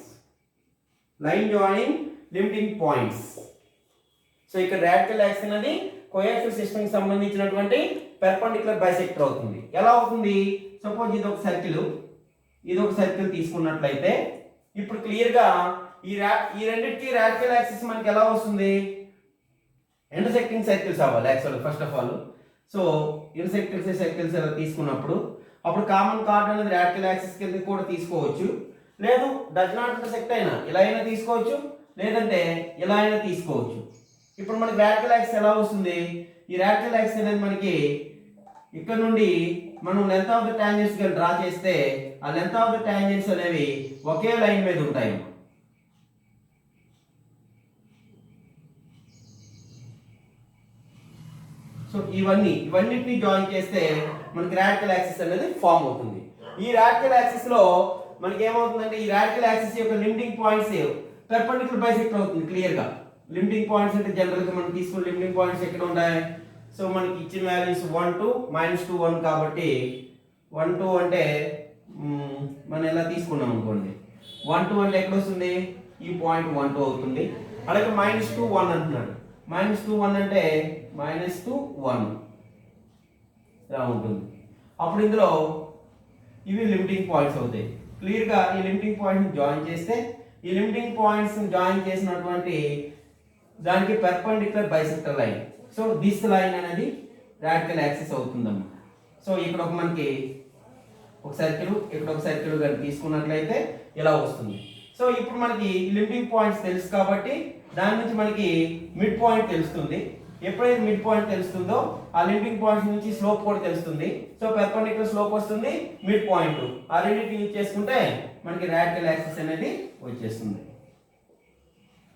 So ఇక్కడ రాడికల్ యాక్సిస్ అనేది కోయాక్సిల్ సిస్టమ్ కి సంబంధించినటువంటి పెర్పెండిక్యులర్ బైసెక్టర్ అవుతుంది. ఎలా అవుతుంది? సపోజ్ ఇది ఒక సర్కిల్ తీసుకున్నట్లయితే ఇప్పుడు క్లియర్ గా ఈ రెండింటికి రాడికల్ యాక్సిస్ మనకి ఎలా వస్తుంది? ఇంటర్సెక్టింగ్ సర్కిల్స్ అవ్వాలి actual first of all. So intersecting circles ఎలా తీసుకున్నప్పుడు అప్పుడు కామన్ కార్డ్ అనేది రాడికల్ యాక్సిస్ కింద కూడా తీసుకోవచ్చు, లేదు డస్ నాట్ ఇంటర్సెక్ట్ అయినా ఇలా అయినా తీసుకోవచ్చు, లేదంటే ఇలా అయినా తీసుకోవచ్చు. ఇప్పుడు మనకి రాడికల్ యాక్సిస్ ఎలా వస్తుంది? ఈ రాడికల్ యాక్సిస్ అనేది మనకి ఇక్కడ నుండి మనం లెంత్ ఆఫ్ ద టాంజెంట్స్ గా డ్రా చేస్తే ఆ లెంత్ ఆఫ్ ద టాంజెంట్స్ అనేవి ఒకే లైన్ మీద ఉంటాయి. సో ఇవన్నిటిని జాయిన్ చేస్తే మనకి రాడికల్ యాక్సిస్ అనేది ఫామ్ అవుతుంది. ఈ రాడికల్ యాక్సిస్ లో మనకి ఏమవుతుందంటే ఈ రాడికల్ యాక్సిస్ యొక్క లిమిటింగ్ పాయింట్స్ పెర్పెండిక్యులర్ బైసెక్టర్ అవుతుంది క్లియర్ గా. లిమిటింగ్ పాయింట్స్ అంటే జనరల్ గా మనం తీసుకున్న లిమిటింగ్ పాయింట్స్ ఎక్కడ ఉంటాయి? సో మనకి ఇచ్చిన వాల్యూస్ 1 2 -2 1 కాబట్టి 1 2 అంటే మనం ఎలా తీసుకున్నాం అనుకోండి 1 2 అంటే ఎక్కడ వస్తుంది? ఈ పాయింట్ 1 2 అవుతుంది. అలాగే -2 1 అంటున్నాడు. -2 1 అంటే -2 1 ఇలా ఉంటుంది. అప్పుడు ఇందులో ఇవి లిమిటింగ్ పాయింట్స్ అవుతాయి. క్లియర్ గా ఈ లిమిటింగ్ పాయింట్స్ జాయిన్ చేస్తే ఈ లిమిటింగ్ పాయింట్స్ జాయిన్ చేసినటువంటి దానికి perpendicular bisector line. So this line అనేది రాడికల్ యాక్సిస్ అవుతుందన్నమాట. సో ఇక్కడ ఒక మనకి ఒక సర్కిల్ ఇక్కడ ఒక సర్కిల్ కానీ తీసుకున్నట్లయితే ఇలా వస్తుంది. సో ఇప్పుడు మనకి లిమిటింగ్ పాయింట్స్ తెలుసు కాబట్టి దాని నుంచి మనకి మిడ్ పాయింట్ తెలుస్తుంది. ఎప్పుడైతే మిడ్ పాయింట్ తెలుస్తుందో ఆ లిమిటింగ్ పాయింట్స్ నుంచి స్లోప్ కూడా తెలుస్తుంది. సో పెర్పెండిక్యులర్ స్లోప్ వస్తుంది, మిడ్ పాయింట్ ఆ రెండింటిని యూజ్ చేసుకుంటే మనకి రాడికల్ యాక్సిస్ అనేది వచ్చేస్తుంది.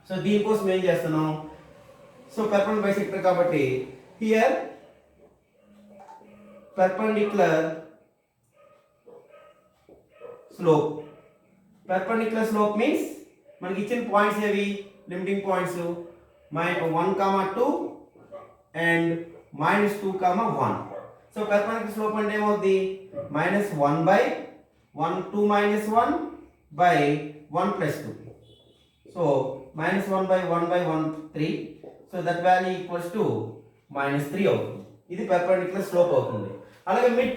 సో దీనికోసం ఏం చేస్తున్నాం? సో పెర్పెండిక్యులర్ బైసెక్టర్ కాబట్టి హియర్ పెర్పెండిక్యులర్ స్లోప్ మీన్స్ మనకి ఇచ్చిన పాయింట్స్ ఏవి? Limiting points 1 2 and -2 1. So perpendicular slope అంటే ఏమవుద్ది? -1 by 1 2 -1 by 1 plus 2. So -1 by 1 by 1 3. So that value equals to -3 అవుతుంది. ఇది పెర్పెండిక్యులర్ స్లోప్ అవుతుంది. అలాగే mid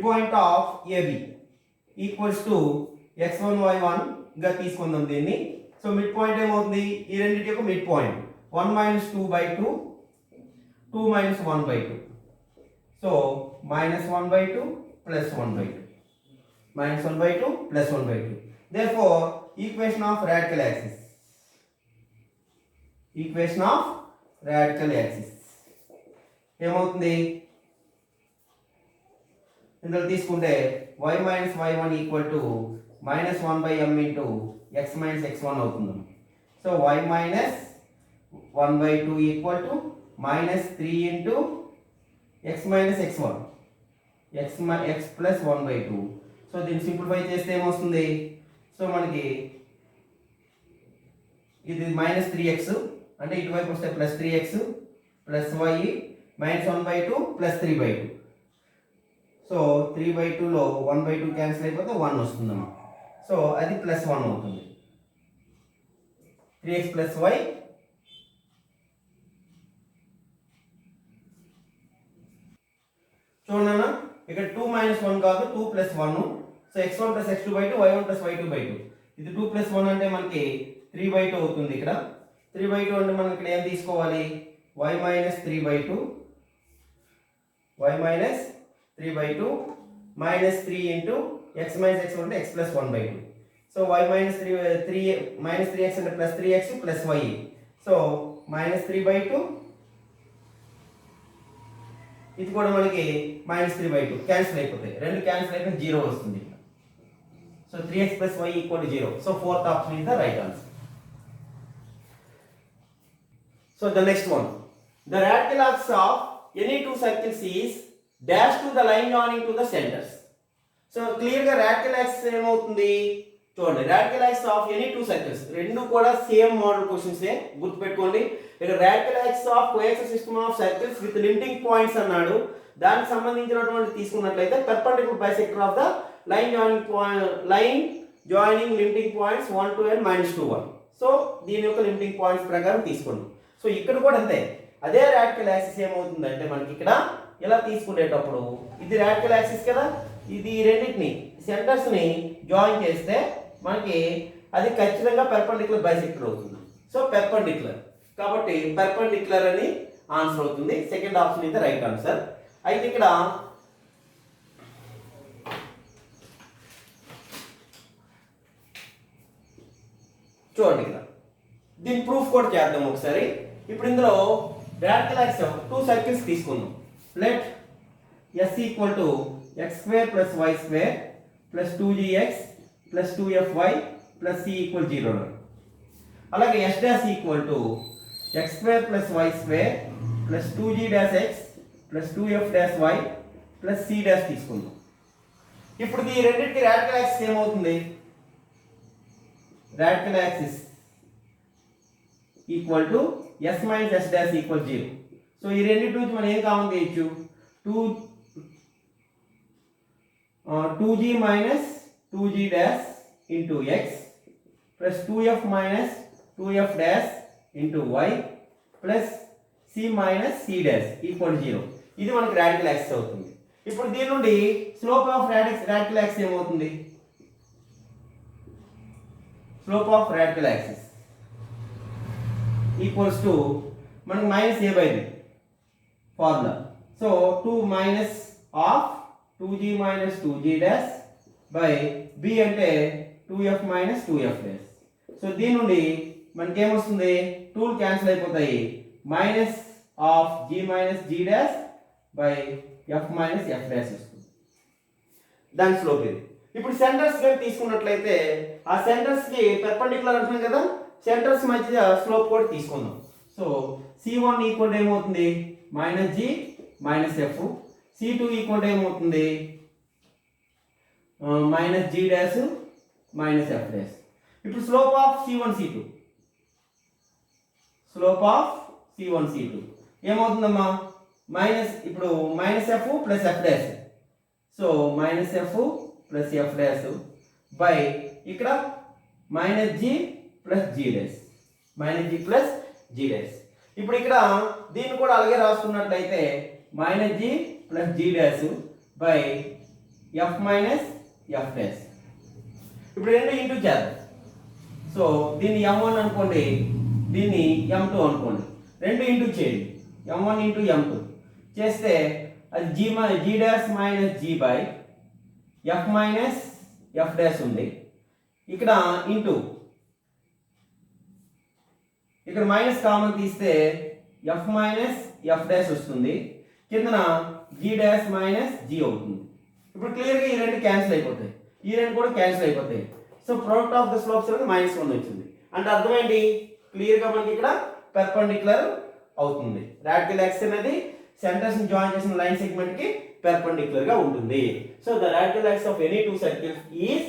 point of AB equals to x1 y1 గా తీసుకుందాం దీన్ని. సో మిడ్ పాయింట్ ఏమవుతుంది? ఈ రెండింటి యొక్క mid point 1 -2 by 2 2 -1 by 2. So -1 by 2 plus 1 by 2 -1 by 2 plus 1 by 2. Therefore equation of radical axis ఏమవుతుంది? ఇందులో తీసుకుంటే y minus y1 equal to -1 by m into x minus x1 అవుతుంది. So y minus 1 by 2 equal to -3 into x minus x1 x plus 1 by 2. So దీన్ని సింప్లిఫై చేస్తే ఏమొస్తుంది? సో మనకి ఇది -3x అంటే ఇటువైపు వస్తే +3x plus y -1 by 2 plus 3 by 2. So 3 by 2లో 1 by 2 క్యాన్సిల్ అయిపోతే 1 వస్తుందమ్మా. సో అది +1 అవుతుంది. 3x plus y చూడన్నా ఇక్కడ 2 - 1 కాదు 2 + 1. So x1 + x2 by 2 y1 + y2 by 2. ఇది 2 + 1 అంటే మనకి 3 by 2 అవుతుంది. ఇక్కడ 3 by 2 అంటే మనం ఇక్కడ ఏం తీసుకోవాలి? y - 3 by 2 -3 into x - x1 అంటే x + 1 by 2. So y minus 3 minus 3x అంటే plus 3x plus y. So minus 3/2 ఇది కూడా మనకి -3/2 క్యాన్సిల్ అయిపోతాయి, రెండు క్యాన్సిల్ అయిపోయి 0 వస్తుంది. So 3x plus y equal to 0. So fourth option is the right answer. So the next one, the radical axis of any two circles is dash to the line joining to the centers. So clear గా radical axis ఏమవుతుంది చూడండి, radical axis of any two circles రెండు కూడా సేమ్ మోడల్ క్వశ్చన్స్ ఏ గుర్తుపెట్టుకోండి. ఇక్కడ radical axis of coaxial system of circles with limiting points అన్నాడు, దానికి సంబంధించినటువంటి తీసుకున్నట్లయితే perpendicular bisector of the line joining limiting points 1 2 and -2 1. So దీని యొక్క లిమిటింగ్ పాయింట్స్ ప్రకారం తీసుకోండి. సో ఇక్కడ కూడా అంతే, అదే radical axis ఏమవుతుందంటే మనకి ఇక్కడ ఇలా తీసుకునేటప్పుడు ఇది radical axis కదా, ఇది రెండింటిని సెంటర్స్ ని జాయిన్ చేస్తే మనకి అది ఖచ్చితంగా పెర్పెండిక్యులర్ బైసెక్టర్ అవుతుంది. సో పెర్పెండిక్యులర్ కాబట్టి పెర్పెండిక్యులర్ అని ఆన్సర్ అవుతుంది. సెకండ్ ఆప్షన్ ఇది రైట్ ఆన్సర్. అయితే ఇక్కడ చూడండి, ఇక్కడ దీని ప్రూఫ్ కూడా చేద్దాం ఒకసారి. ఇప్పుడు ఇందులో radical axis టూ సర్కిల్స్ తీసుకుందాం. Let s equal to x² + y² + 2gx + 2fy + c equal 0. అలాగే s' equal to x² + y² + 2g' x + 2f' y + c' తీసుకుందాం. ఇప్పుడు ఈ రెండింటికి radical axis ఏమవుతుంది, radical axis equal to s - s' equal 0. So ఈ రెండింటి నుంచి మనం ఏం కామన్ తీయచ్చు, 2g - 2g' into x plus 2f - 2f' into y plus c - c' equal 0. ఇది మనకి radical axis అవుతుంది. ఇప్పుడు దీని నుండి స్లోప్ ఆఫ్ radical axis ఏమవుతుంది, slope of radical axis equals to మనకి -a/b formula. So 2 minus of 2g - 2g' by b అంటే 2f - 2f'. సో దీని నుండి మనకి ఏమొస్తుంది, 2 క్యాన్సిల్ అయిపోతాయి, minus of g - g' by f - f' వస్తుంది. దాని స్లోప్ ఇది. ఇప్పుడు సెంటర్స్ గా తీసుకున్నట్లయితే ఆ సెంటర్స్ కి పెర్పెండిక్యులర్ అంటున్నాం కదా, సెంటర్స్ మధ్య స్లోప్ కూడా తీసుకుందాం. సో c1 ఈక్వల్ ఏమవుతుంది, -g - f. c2 ఈక్వల్ ఏమవుతుంది, -g' - f'. ఇప్పుడు slope of c1 c2, slope of c1 c2 ఏమవుతుందమ్మా, ఇప్పుడు -f + f'. So -f + f' by ఇక్కడ -g + g'. ఇప్పుడు ఇక్కడ దీన్ని కూడా అలాగే రాసుకున్నట్లయితే -g + g' by f - f'. ఇప్పుడు రెండు ఇంటూ చేద్దాం. సో దీన్ని m1 అనుకోండి, దీన్ని m2 అనుకోండి, రెండు ఇంటూ చేయండి, m1 × m2 చేస్తే అది g' - g by f - f' ఉంది. ఇక్కడ ఇంటూ ఇక్కడ మైనస్ కామన్ తీస్తే f - f' వస్తుంది, కిందన g' - g అవుతుంది. ఇప్పుడు క్లియర్గా ఈ రెండు క్యాన్సిల్ అయిపోతాయి, ఈ రెండు కూడా క్యాన్సిల్ అయిపోతాయి. So product of the slopes అనేది -1 వచ్చింది. అంటే అర్థమైంది, క్లియర్గా మనకి ఇక్కడ పెర్పెండిక్యులర్ అవుతుంది. radical axis అనేది సెంటర్స్ ని జాయిన్ చేసిన లైన్ సెగ్మెంట్ కి పెర్పెండిక్యులర్ గా ఉంటుంది. So the radical axis of any two circles is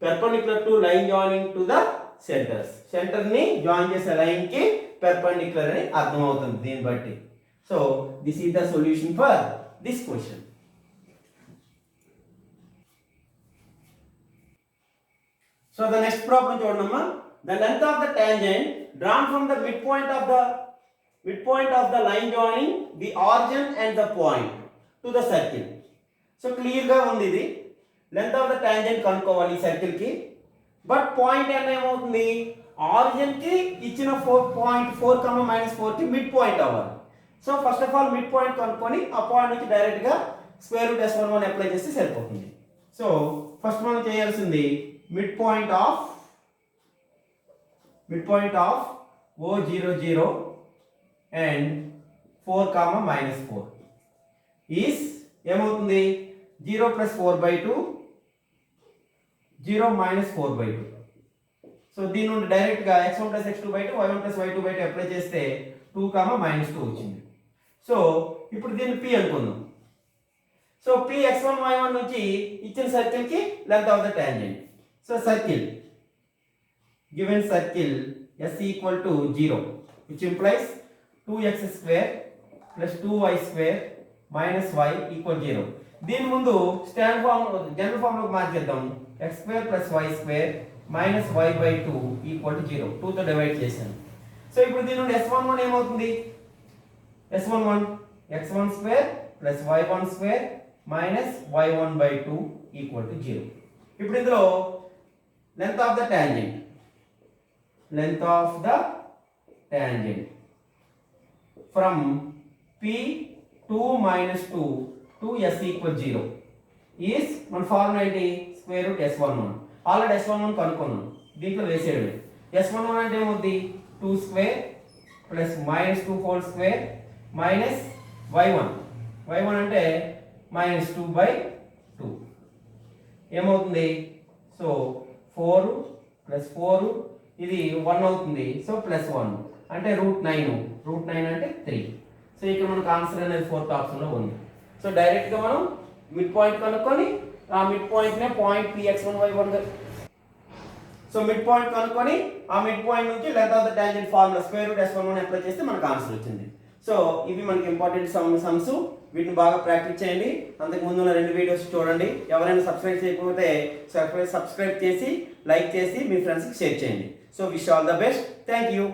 perpendicular to line joining to the centers. Centre ని జాయిన్ చేసే లైన్ కి పెర్పెండిక్యులర్ అని అర్థం అవుతుంది దీన్ని బట్టి. So this is the solution for this question. So the next problem చూడండమ్మా, the length of the tangent drawn from the midpoint of the line joining the origin and the point to the circle. So clear గా ఉంది, ఇది లెంత్ ఆఫ్ ద టాంజెంట్ కనుక్కోవాలి ఈ సర్కిల్ కి. బట్ పాయింట్ n ఏమవుతుంది, ఆరిజిన్ కి ఇచ్చిన 4.4, -4 కి మిడ్ పాయింట్ అవ్వాలి. So first of all mid point కనుక్కొని ఆ పాయింట్ నుంచి డైరెక్ట్ గా √S11 అప్లై చేస్తే సరిపోతుంది. సో ఫస్ట్ మనం చేయాల్సింది midpoint of O00 and 4 comma minus 4 is ఏమవుతుంది 0 plus 4 by 2 0 minus 4 by 2. So దీని నుండి డైరెక్ట్గా x1 plus x2 by 2 y1 plus y2 by 2 apply చేస్తే 2 comma minus 2 వచ్చింది. సో ఇప్పుడు దీన్ని p అనుకుందాం. సో p x1 y1 నుంచి ఇచ్చిన సర్కిల్కి length of the tangent. So circle given circle s equal to 0 which implies 2x square plus 2y square minus y equal 0. దీని ముందు స్టాండ్ ఫామ్ జనరల్ ఫామ్ లోకి మార్చేద్దాం. x square plus y square minus y by 2 equal to 0. 2 తో డివైడ్ చేశాను. సో ఇప్పుడు దీని నుండి s11 ఏమవుతుంది? s11 x1 square plus y1 square minus y1 by 2 equal to 0. ఇప్పుడు ఇందులో length of the tangent from p 2 minus 2 to s equal 0 is మన ఫార్ములా ఏంటి? Square root s11. Already s11 కనుక్కున్నాం, దీంట్లో వేసేయడమే. s11 అంటే ఏమవుతుంది? 2 square plus minus 2 whole square minus y1 అంటే మైనస్ 2 by 2 ఏమవుతుంది? సో 4 ప్లస్ 4 ఇది 1 అవుతుంది. సో ప్లస్ 1 అంటే రూట్ 9 అంటే 3. సో ఇక్కడ మనకు ఆన్సర్ అనేది 4th ఆప్షన్లో ఉంది. సో డైరెక్ట్గా మనం మిడ్ పాయింట్ కనుక్కొని ఆ మిడ్ పాయింట్నే point px1y1 so mid point కనుక్కొని ఆ మిడ్ పాయింట్ నుంచి length of the tangent formula square root s11 apply చేస్తే మనకు ఆన్సర్ వచ్చింది. సో ఇవి మనకి ఇంపార్టెంట్ సమ్స్, వీటిని బాగా ప్రాక్టీస్ చేయండి. అంతకు ముందు ఉన్న 2 వీడియోస్ చూడండి. ఎవరైనా సబ్స్క్రైబ్ చేయకపోతే సబ్స్క్రైబ్ చేసి లైక్ చేసి మీ ఫ్రెండ్స్కి షేర్ చేయండి. So wish all the best. Thank you.